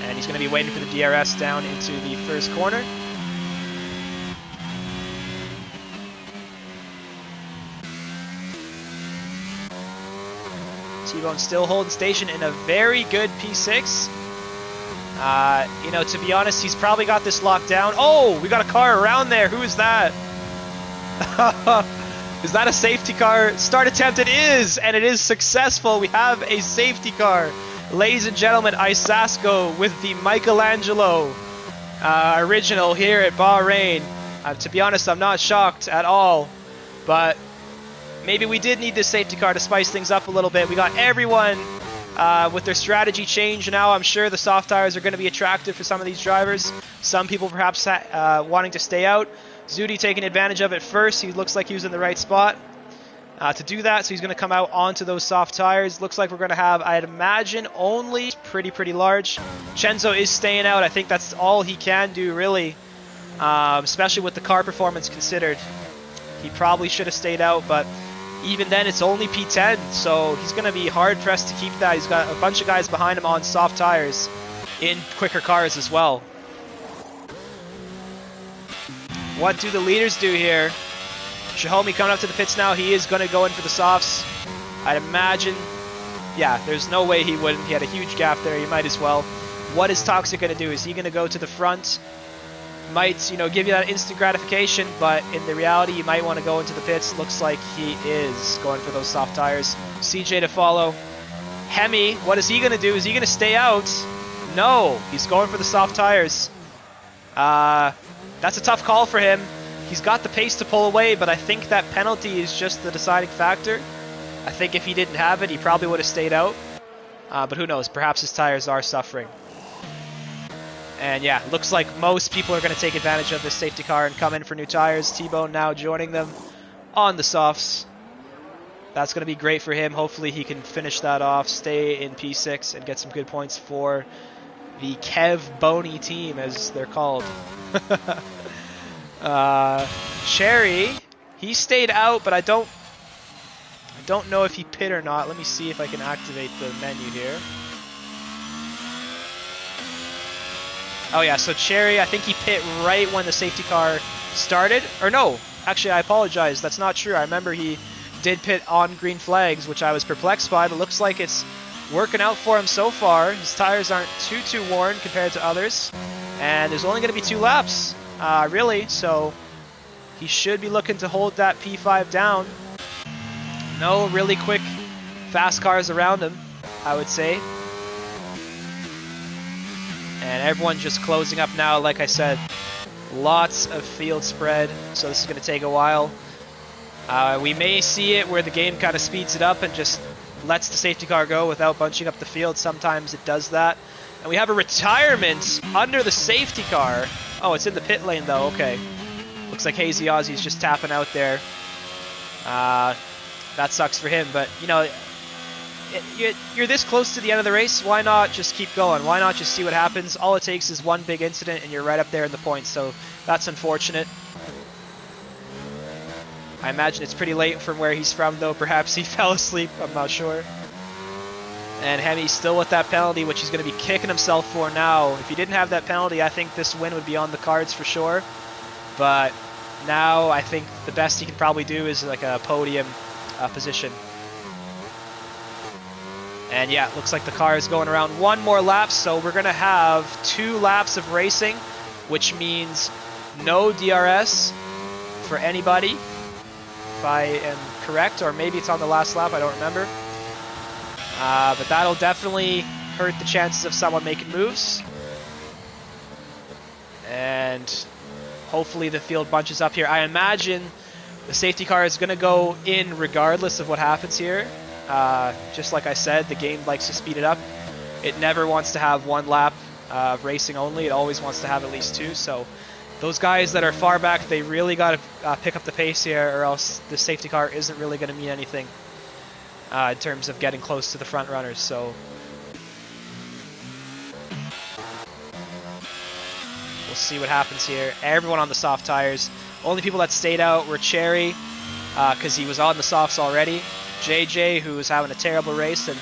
And he's going to be waiting for the DRS down into the first corner. T-Bone still holding station in a very good P6. You know, to be honest, he's probably got this locked down. Oh, we got a car around there. Who is that? Is that a safety car? Start attempt, it is, and it is successful. We have a safety car. Ladies and gentlemen, Isasko with the Michelangelo original here at Bahrain. To be honest, I'm not shocked at all, but maybe we did need this safety car to spice things up a little bit. We got everyone with their strategy change now. I'm sure the soft tires are going to be attractive for some of these drivers. Some people perhaps wanting to stay out. Zudi taking advantage of it first. He looks like he was in the right spot to do that, so he's going to come out onto those soft tires. Looks like we're going to have, I'd imagine, only pretty large. Chenzo is staying out. I think that's all he can do, really, especially with the car performance considered. He probably should have stayed out, but even then, it's only P10, so he's going to be hard-pressed to keep that. He's got a bunch of guys behind him on soft tires in quicker cars as well. What do the leaders do here? Xiaomi coming up to the pits now. He is going to go in for the softs. I'd imagine, yeah, there's no way he wouldn't. He had a huge gap there. He might as well. What is Toxic going to do? Is he going to go to the front? Might, you know, give you that instant gratification, but in the reality, you might want to go into the pits. Looks like he is going for those soft tires. CJ to follow. Hemi, what is he going to do? Is he going to stay out? No, he's going for the soft tires. That's a tough call for him. He's got the pace to pull away, but I think that penalty is just the deciding factor. I think if he didn't have it, he probably would have stayed out. But who knows? Perhaps his tires are suffering. And yeah, looks like most people are going to take advantage of this safety car and come in for new tires. T-Bone now joining them on the softs. That's going to be great for him. Hopefully he can finish that off, stay in P6, and get some good points for the Kev Boney team, as they're called. Cherry, he stayed out, but I don't know if he pit or not. Let me see if I can activate the menu here. Oh yeah, so Cherry, I think he pit right when the safety car started. Or no, actually I apologize, that's not true. I remember he did pit on green flags, which I was perplexed by, but looks like it's working out for him so far. His tires aren't too worn compared to others. And there's only going to be 2 laps, really, so he should be looking to hold that P5 down. No really quick, fast cars around him, I would say. And everyone just closing up now, like I said. Lots of field spread, so this is going to take a while. We may see it where the game kind of speeds it up and just lets the safety car go without bunching up the field. Sometimes it does that. And we have a retirement under the safety car. Oh, it's in the pit lane though, okay. Looks like Hazy Ozzy's just tapping out there. That sucks for him, but you know, you're this close to the end of the race, why not just keep going? Why not just see what happens? All it takes is one big incident and you're right up there in the points, so that's unfortunate. I imagine it's pretty late from where he's from though, perhaps he fell asleep, I'm not sure. And Hemi's still with that penalty, which he's going to be kicking himself for now. If he didn't have that penalty, I think this win would be on the cards for sure. But now I think the best he can probably do is like a podium position. And yeah, it looks like the car is going around one more lap, so we're going to have 2 laps of racing, which means no DRS for anybody, if I am correct, or maybe it's on the last lap, I don't remember. But that'll definitely hurt the chances of someone making moves. And hopefully the field bunches up here. I imagine the safety car is going to go in regardless of what happens here. Just like I said, the game likes to speed it up. It never wants to have 1 lap of racing only. It always wants to have at least 2. So those guys that are far back, they really got to pick up the pace here, or else the safety car isn't really going to mean anything in terms of getting close to the front runners. So we'll see what happens here. Everyone on the soft tires. Only people that stayed out were Cherry, because he was on the softs already. JJ, who was having a terrible race and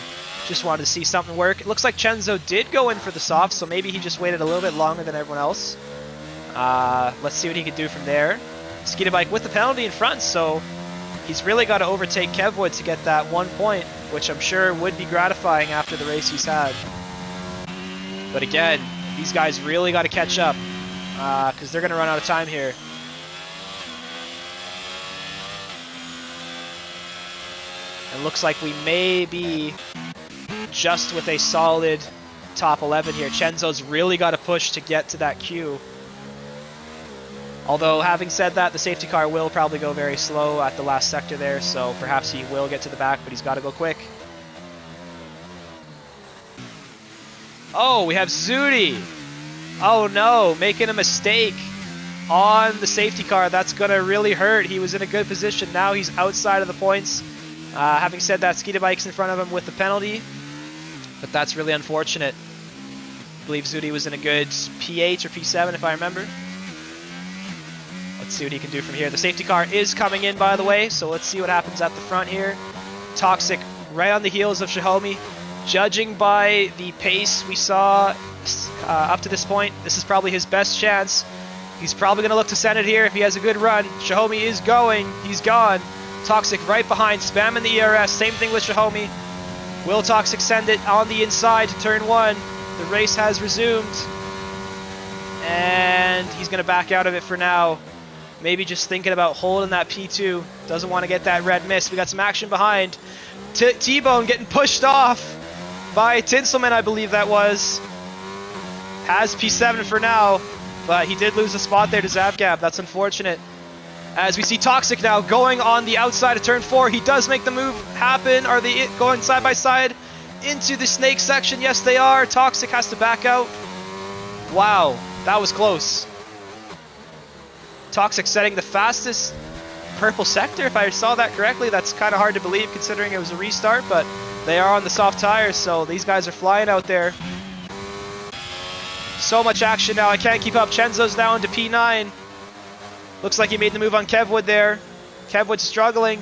just wanted to see something work. It looks like Chenzo did go in for the softs, so maybe he just waited a little bit longer than everyone else. Let's see what he can do from there. Skeeter Bike with the penalty in front, so he's really got to overtake Kevwood to get that 1 point, which I'm sure would be gratifying after the race he's had. But again, these guys really got to catch up, because they're going to run out of time here. And looks like we may be just with a solid top 11 here. Chenzo's really got to push to get to that queue. Although, having said that, the safety car will probably go very slow at the last sector there, so perhaps he will get to the back, but he's got to go quick. Oh, we have Zudi. Oh no, making a mistake on the safety car. That's going to really hurt. He was in a good position. Now he's outside of the points. Having said that, Skeeter Bike's in front of him with the penalty, but that's really unfortunate. I believe Zudi was in a good P8 or P7 if I remember. Let's see what he can do from here. The safety car is coming in, by the way, so let's see what happens at the front here. Toxic right on the heels of Xiaomi. Judging by the pace we saw up to this point, this is probably his best chance. He's probably going to look to send it here if he has a good run. Xiaomi is going. He's gone. Toxic right behind, spamming the ERS. Same thing with Xiaomi. Will Toxic send it on the inside to turn 1? The race has resumed. And he's going to back out of it for now. Maybe just thinking about holding that P2. Doesn't want to get that red miss. We got some action behind. T-Bone getting pushed off by Tinselman, I believe that was. Has P7 for now, but he did lose a spot there to Zavgab. That's unfortunate. As we see Toxic now going on the outside of turn 4. He does make the move happen. Are they going side by side into the snake section? Yes, they are. Toxic has to back out. Wow, that was close. Toxic setting the fastest purple sector, if I saw that correctly. That's kind of hard to believe considering it was a restart, but they are on the soft tires, so these guys are flying out there. So much action now. I can't keep up. Chenzo's now into P9. Looks like he made the move on Kevwood there. Kevwood's struggling.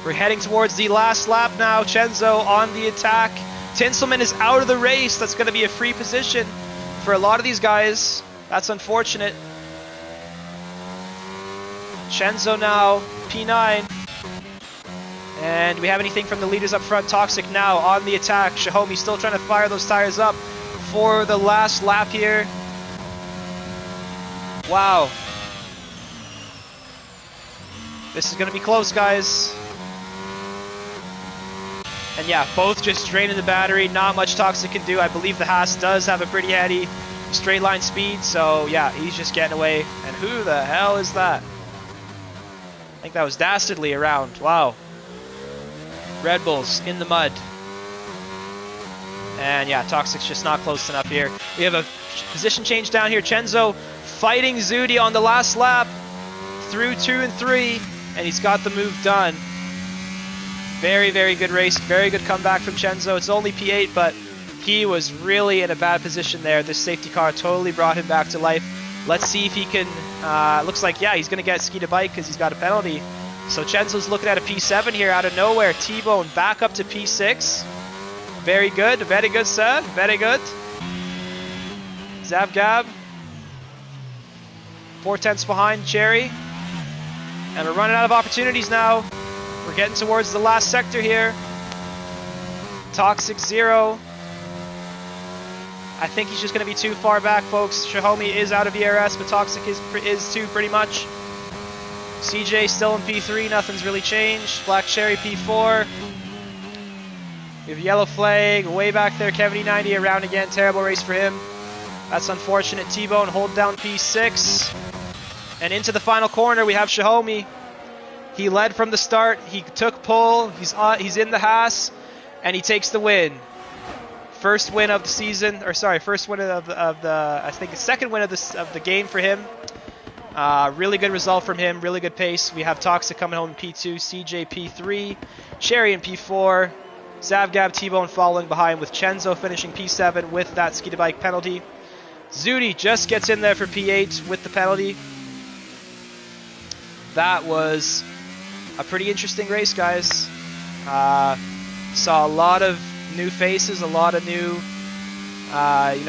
We're heading towards the last lap now. Chenzo on the attack. Tinselman is out of the race. That's going to be a free position for a lot of these guys. That's unfortunate. Chenzo now, P9. And we have anything from the leaders up front. Toxic now on the attack. Xiaomi still trying to fire those tires up for the last lap here. Wow. This is going to be close, guys. And yeah, both just draining the battery. Not much Toxic can do. I believe the Haas does have a pretty heady straight line speed. So yeah, he's just getting away. And who the hell is that? I think that was Dastardly around. Wow. Red Bulls in the mud. And yeah, Toxic's just not close enough here. We have a position change down here. Chenzo fighting Zudi on the last lap through 2 and 3, and he's got the move done. Very, very good race. Very good comeback from Chenzo. It's only P8, but he was really in a bad position there. This safety car totally brought him back to life. Let's see if he can... looks like, yeah, he's going to get ski to bike because he's got a penalty. So Chenzo's looking at a P7 here out of nowhere. T-Bone back up to P6. Very good, sir. Very good. Zavgab. 4/10 behind Cherry. And we're running out of opportunities now. We're getting towards the last sector here. Toxic 0. I think he's just going to be too far back, folks. Xiaomi is out of ERS, but Toxic is too, pretty much. CJ still in P3. Nothing's really changed. Black Cherry P4. We have Yellow Flag way back there. Kevin E90 around again. Terrible race for him. That's unfortunate. T-Bone hold down P6. And into the final corner, we have Xiaomi. He led from the start. He took pole. He's in the Haas, and he takes the win. First win of the season, or sorry, first win of the I think the second win of the game for him. Really good result from him. Really good pace. We have Toxic coming home in P2, CJ P3, Cherry in P4, Zavgab T-Bone following behind with Chenzo finishing P7 with that ski to bike penalty. Zudi just gets in there for P8 with the penalty. That was a pretty interesting race, guys. Saw a lot of new faces, a lot of new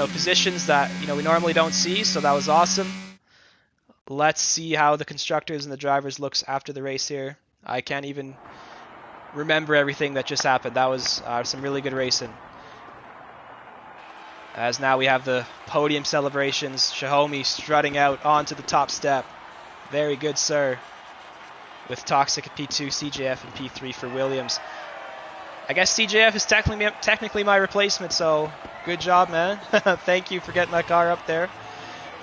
positions that we normally don't see, so that was awesome. Let's see how the constructors and the drivers looks after the race here. I can't even remember everything that just happened. That was some really good racing. As now we have the podium celebrations. Xiaomi strutting out onto the top step. Very good, sir. With Toxic at P2, CJF and P3 for Williams. I guess CJF is technically my replacement, so good job, man. Thank you for getting that car up there.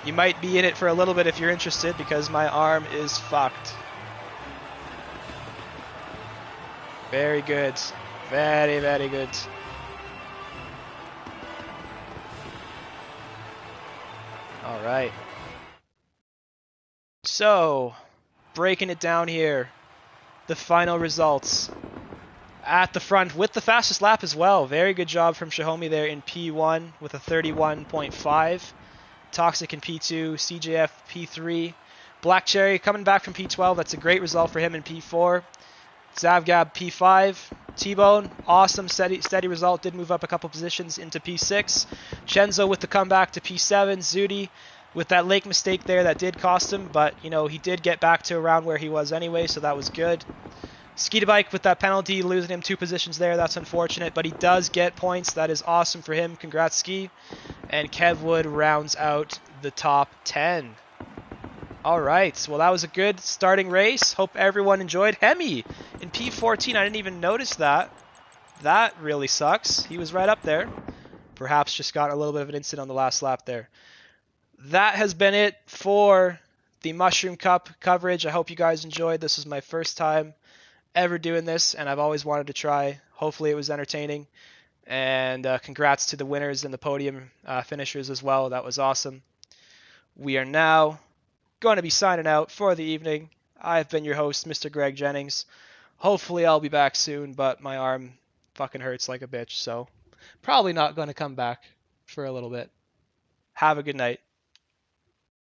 You might be in it for a little bit if you're interested, because my arm is fucked. Very good. Very, very good. All right. So, breaking it down here. The final results. At the front with the fastest lap as well. Very good job from Xiaomi there in P1 with a 31.5. Toxic in P2, CJF P3. Black Cherry coming back from P12. That's a great result for him in P4. Zavgab P5. T-Bone, awesome, steady result. Did move up a couple positions into P6. Chenzo with the comeback to P7. Zudi with that lake mistake there that did cost him, but he did get back to around where he was anyway, so that was good. Ski to bike with that penalty, losing him 2 positions there. That's unfortunate, but he does get points. That is awesome for him. Congrats, Ski. And Kev Wood rounds out the top 10. All right, well, that was a good starting race. Hope everyone enjoyed. Hemi in P14, I didn't even notice that. That really sucks. He was right up there. Perhaps just got a little bit of an incident on the last lap there. That has been it for the Mushroom Cup coverage. I hope you guys enjoyed. This was my first time ever doing this, and I've always wanted to try. Hopefully it was entertaining. And congrats to the winners and the podium finishers as well. That was awesome. We are now going to be signing out for the evening. I've been your host, Mr. Greg Jennings. Hopefully I'll be back soon, but my arm fucking hurts like a bitch, so probably not going to come back for a little bit. Have a good night.